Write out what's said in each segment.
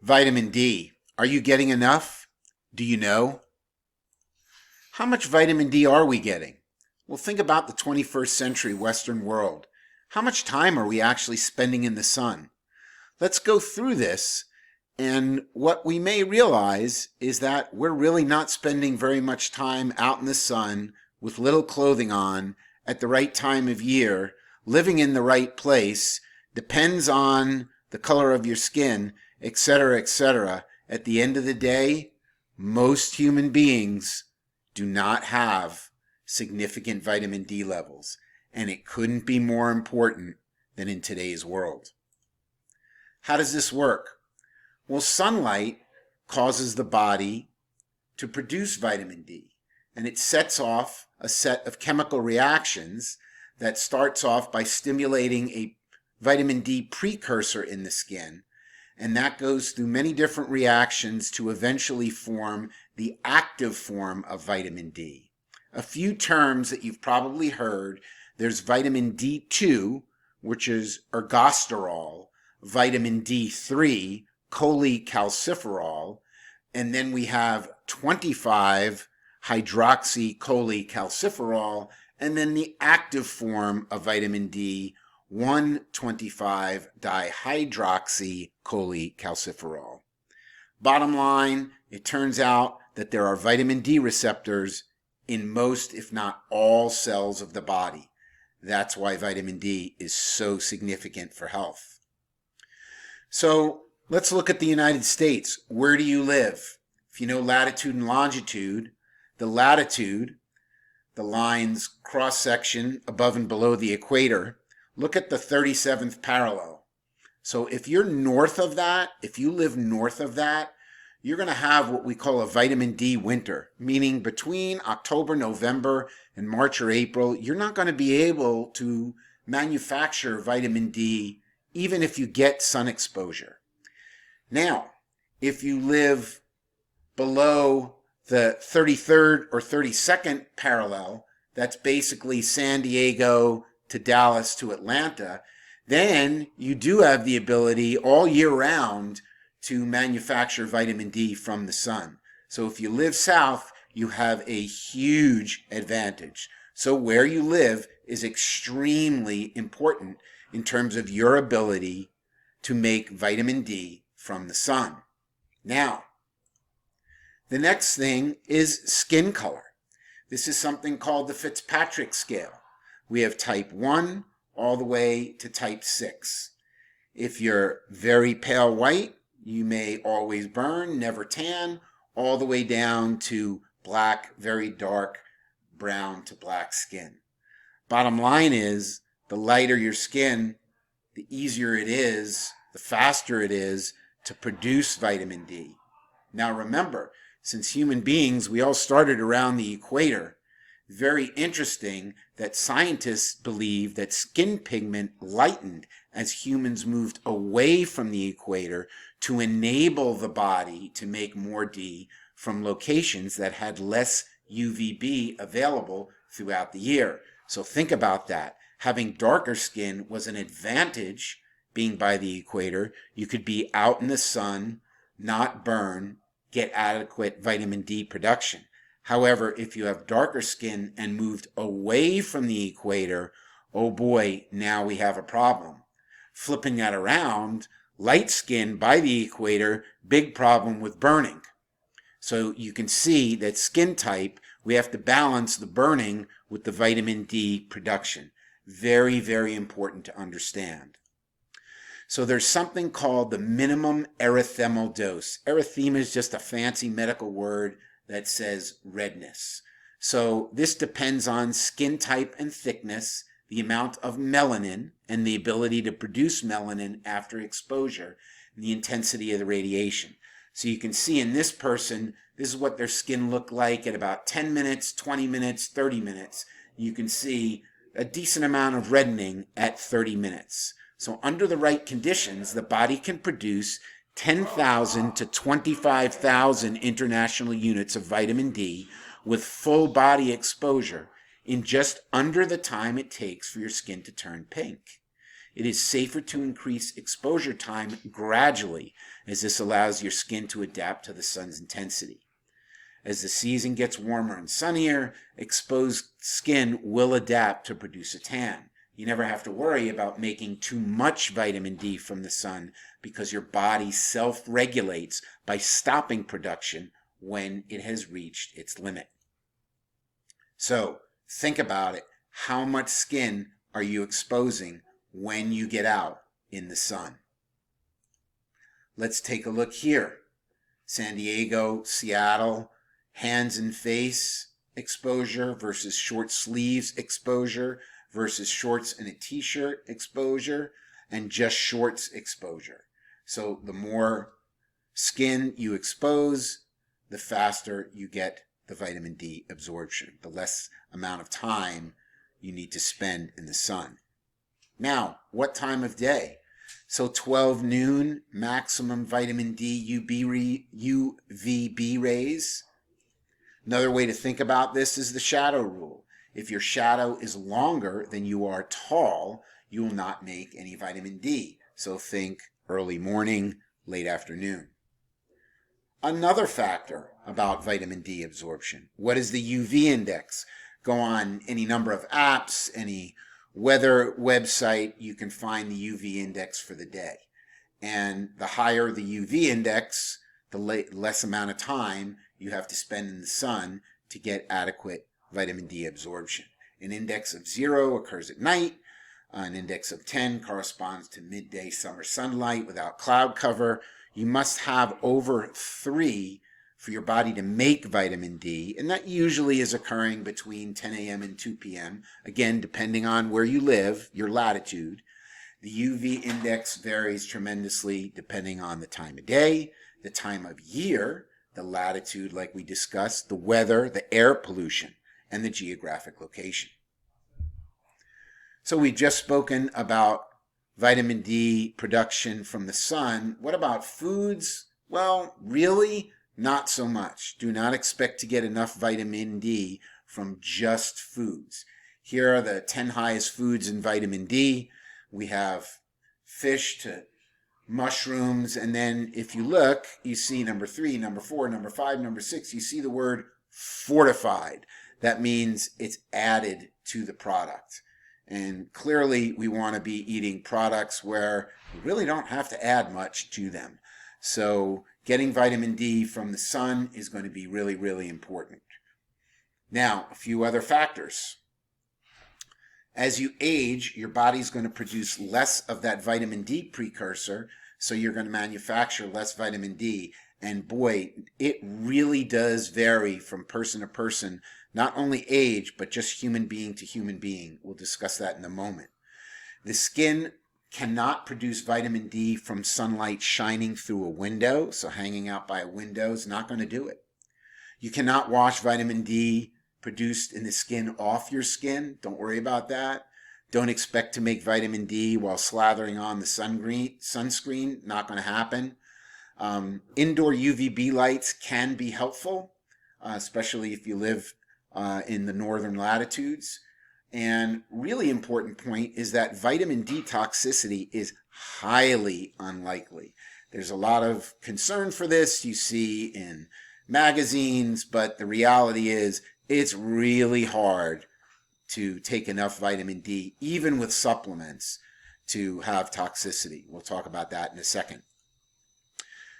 Vitamin D. Are you getting enough? Do you know? How much vitamin D are we getting? Well, think about the 21st century Western world. How much time are we actually spending in the sun? Let's go through this, and what we may realize is that we're really not spending very much time out in the sun with little clothing on at the right time of year, living in the right place, depends on the color of your skin, etc., etc. At the end of the day, most human beings do not have significant vitamin D levels, and it couldn't be more important than in today's world. How does this work? Well, sunlight causes the body to produce vitamin D, and it sets off a set of chemical reactions that starts off by stimulating a vitamin D precursor in the skin, and that goes through many different reactions to eventually form the active form of vitamin D. A few terms that you've probably heard: there's vitamin D2, which is ergosterol, vitamin D3, cholecalciferol, and then we have 25-hydroxycholecalciferol, and then the active form of vitamin D, 1,25-dihydroxycholecalciferol. Bottom line, it turns out that there are vitamin D receptors in most, if not all, cells of the body. That's why vitamin D is so significant for health. So let's look at the United States. Where do you live? If you know latitude and longitude, the latitude, the line's cross-section above and below the equator, look at the 37th parallel. So if you're north of that, if you live north of that, you're going to have what we call a vitamin D winter, meaning between October, November, and March or April, you're not going to be able to manufacture vitamin D even if you get sun exposure. Now, if you live below the 33rd or 32nd parallel, that's basically San Diego to Dallas to Atlanta, then you do have the ability all year round to manufacture vitamin D from the sun. So if you live south, you have a huge advantage. So where you live is extremely important in terms of your ability to make vitamin D from the sun. Now, the next thing is skin color. This is something called the Fitzpatrick scale. We have type 1 all the way to type 6. If you're very pale white, you may always burn, never tan, all the way down to black, very dark, brown to black skin. Bottom line is, the lighter your skin, the easier it is, the faster it is to produce vitamin D. Now remember, since human beings, we all started around the equator, very interesting that scientists believe that skin pigment lightened as humans moved away from the equator to enable the body to make more D from locations that had less UVB available throughout the year. So think about that. Having darker skin was an advantage. Being by the equator, you could be out in the sun, not burn, get adequate vitamin D production. However, if you have darker skin and moved away from the equator, oh boy, now we have a problem. Flipping that around, light skin by the equator, big problem with burning. So you can see that skin type, we have to balance the burning with the vitamin D production. Very, very important to understand. So there's something called the minimum erythemal dose. Erythema is just a fancy medical word that says redness. So this depends on skin type and thickness, the amount of melanin and the ability to produce melanin after exposure, and the intensity of the radiation. So you can see in this person, this is what their skin looked like at about 10 minutes, 20 minutes, 30 minutes. You can see a decent amount of reddening at 30 minutes. So under the right conditions, the body can produce 10,000 to 25,000 international units of vitamin D with full body exposure in just under the time it takes for your skin to turn pink. It is safer to increase exposure time gradually, as this allows your skin to adapt to the sun's intensity. As the season gets warmer and sunnier, exposed skin will adapt to produce a tan. You never have to worry about making too much vitamin D from the sun because your body self-regulates by stopping production when it has reached its limit. So think about it. How much skin are you exposing when you get out in the sun? Let's take a look here. San Diego, Seattle, hands and face exposure versus short sleeves exposure versus shorts and a t-shirt exposure and just shorts exposure. So the more skin you expose, the faster you get the vitamin D absorption, the less amount of time you need to spend in the sun. Now, what time of day? So 12 noon, maximum vitamin D UVB rays. Another way to think about this is the shadow rule. If your shadow is longer than you are tall, you will not make any vitamin D. So think early morning, late afternoon. Another factor about vitamin D absorption. What is the UV index? Go on any number of apps, any weather website, you can find the UV index for the day. And the higher the UV index, the less amount of time you have to spend in the sun to get adequate vitamin D absorption. An index of 0 occurs at night. An index of 10 corresponds to midday summer sunlight without cloud cover. You must have over 3 for your body to make vitamin D, and that usually is occurring between 10 a.m. and 2 p.m. Again, depending on where you live, your latitude. The UV index varies tremendously depending on the time of day, the time of year, the latitude like we discussed, the weather, the air pollution, and the geographic location. So we've just spoken about vitamin D production from the sun. What about foods? Well, really, not so much. Do not expect to get enough vitamin D from just foods. Here are the 10 highest foods in vitamin D. We have fish to mushrooms, and then if you look, you see number 3, number 4, number 5, number 6, you see the word fortified. That means it's added to the product. And clearly we want to be eating products where we really don't have to add much to them. So getting vitamin D from the sun is going to be really, really important. Now, a few other factors. As you age, your body's going to produce less of that vitamin D precursor, so you're going to manufacture less vitamin D. And boy, it really does vary from person to person, not only age, but just human being to human being. We'll discuss that in a moment. The skin cannot produce vitamin D from sunlight shining through a window, so hanging out by a window is not going to do it. You cannot wash vitamin D produced in the skin off your skin. Don't worry about that. Don't expect to make vitamin D while slathering on the sunscreen. Not going to happen. Indoor UVB lights can be helpful, especially if you live in the northern latitudes. And really important point is that vitamin D toxicity is highly unlikely. There's a lot of concern for this you see in magazines, but the reality is it's really hard to take enough vitamin D, even with supplements, to have toxicity. We'll talk about that in a second.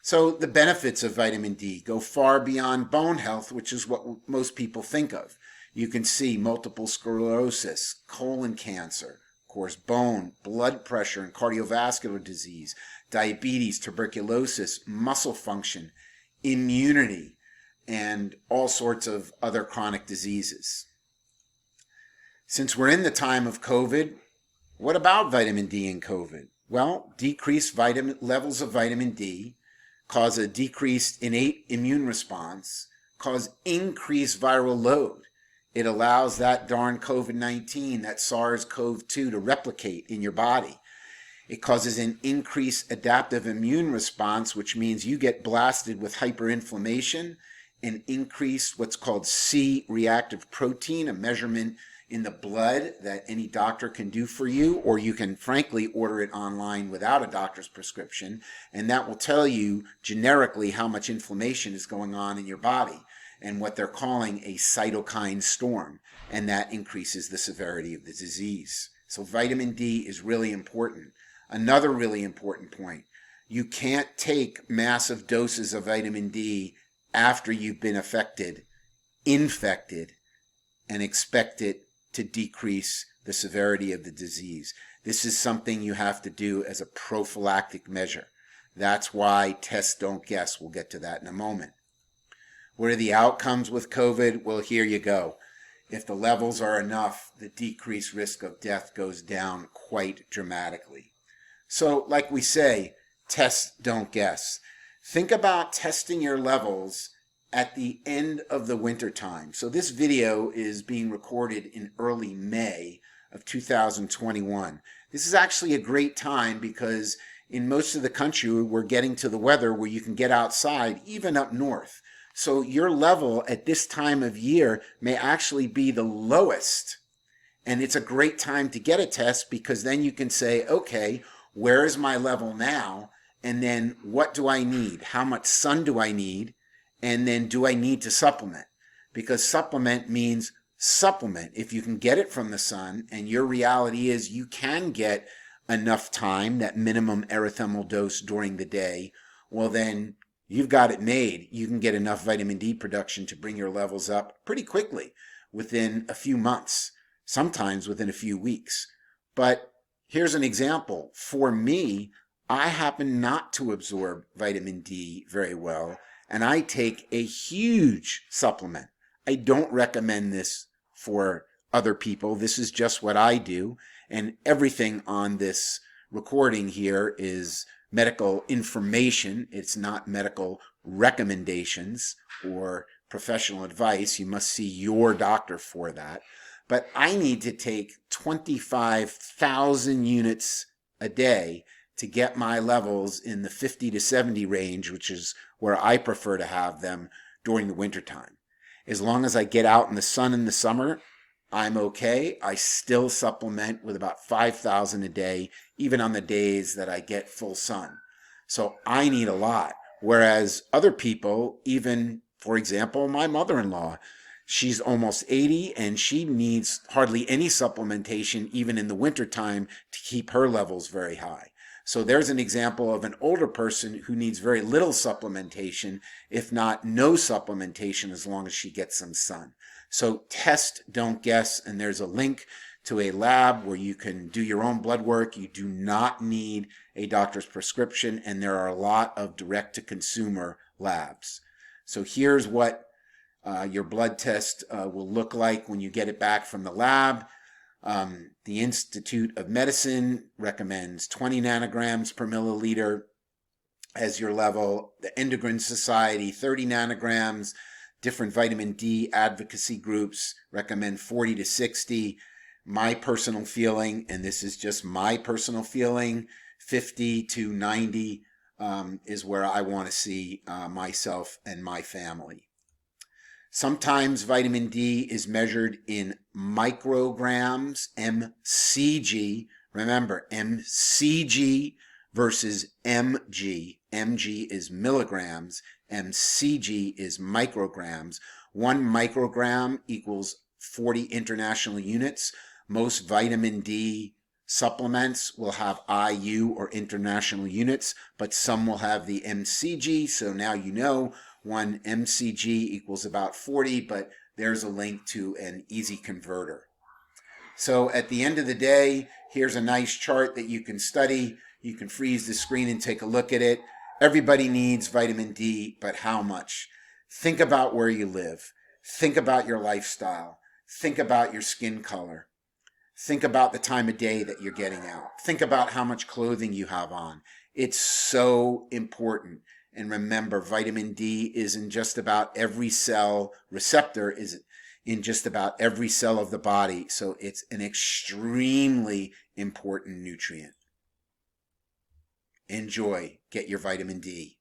So the benefits of vitamin D go far beyond bone health, which is what most people think of. You can see multiple sclerosis, colon cancer, of course, bone, blood pressure and cardiovascular disease, diabetes, tuberculosis, muscle function, immunity, and all sorts of other chronic diseases. Since we're in the time of COVID, what about vitamin D in COVID? Well, decreased levels of vitamin D cause a decreased innate immune response, cause increased viral load. It allows that darn COVID-19, that SARS-CoV-2 to replicate in your body. It causes an increased adaptive immune response, which means you get blasted with hyperinflammation and increased what's called C-reactive protein, a measurement in the blood that any doctor can do for you, or you can frankly order it online without a doctor's prescription, and that will tell you generically how much inflammation is going on in your body and what they're calling a cytokine storm, and that increases the severity of the disease. So vitamin D is really important. Another really important point, you can't take massive doses of vitamin D after you've been infected, and expect it to decrease the severity of the disease. This is something you have to do as a prophylactic measure. That's why tests don't guess. We'll get to that in a moment. What are the outcomes with COVID? Well, here you go. If the levels are enough, the decreased risk of death goes down quite dramatically. So, like we say, tests don't guess. Think about testing your levels at the end of the winter time. So this video is being recorded in early May of 2021. This is actually a great time because in most of the country we're getting to the weather where you can get outside, even up north. So your level at this time of year may actually be the lowest. And it's a great time to get a test because then you can say, okay, where is my level now? And then what do I need? How much sun do I need? And then do I need to supplement? Because supplement means supplement. If you can get it from the sun, and your reality is you can get enough time, that minimum erythemal dose during the day, well then you've got it made. You can get enough vitamin D production to bring your levels up pretty quickly within a few months, sometimes within a few weeks. But here's an example. For me, I happen not to absorb vitamin D very well, and I take a huge supplement. I don't recommend this for other people. This is just what I do. And everything on this recording here is medical information. It's not medical recommendations or professional advice. You must see your doctor for that. But I need to take 25,000 units a day to get my levels in the 50 to 70 range, which is where I prefer to have them during the wintertime. As long as I get out in the sun in the summer, I'm okay. I still supplement with about 5,000 a day, even on the days that I get full sun. So I need a lot. Whereas other people, even, for example, my mother-in-law, she's almost 80 and she needs hardly any supplementation, even in the wintertime, to keep her levels very high. So there's an example of an older person who needs very little supplementation, if not no supplementation, as long as she gets some sun. So test, don't guess, and there's a link to a lab where you can do your own blood work. You do not need a doctor's prescription, and there are a lot of direct-to-consumer labs. So here's what your blood test will look like when you get it back from the lab. The Institute of Medicine recommends 20 nanograms per milliliter as your level. The Endocrine Society, 30 nanograms. Different vitamin D advocacy groups recommend 40 to 60. My personal feeling, and this is just my personal feeling, 50 to 90 is where I want to see myself and my family. Sometimes vitamin D is measured in micrograms, mcg. Remember, mcg versus mg. mg is milligrams, mcg is micrograms. 1 microgram equals 40 international units. Most vitamin D supplements will have IU or international units, but some will have the mcg, so now you know 1 mcg equals about 40, but there's a link to an easy converter. So at the end of the day, here's a nice chart that you can study. You can freeze the screen and take a look at it. Everybody needs vitamin D, but how much? Think about where you live. Think about your lifestyle. Think about your skin color. Think about the time of day that you're getting out. Think about how much clothing you have on. It's so important. And remember, vitamin D is in just about every cell. Receptor is in just about every cell of the body. So it's an extremely important nutrient. Enjoy. Get your vitamin D.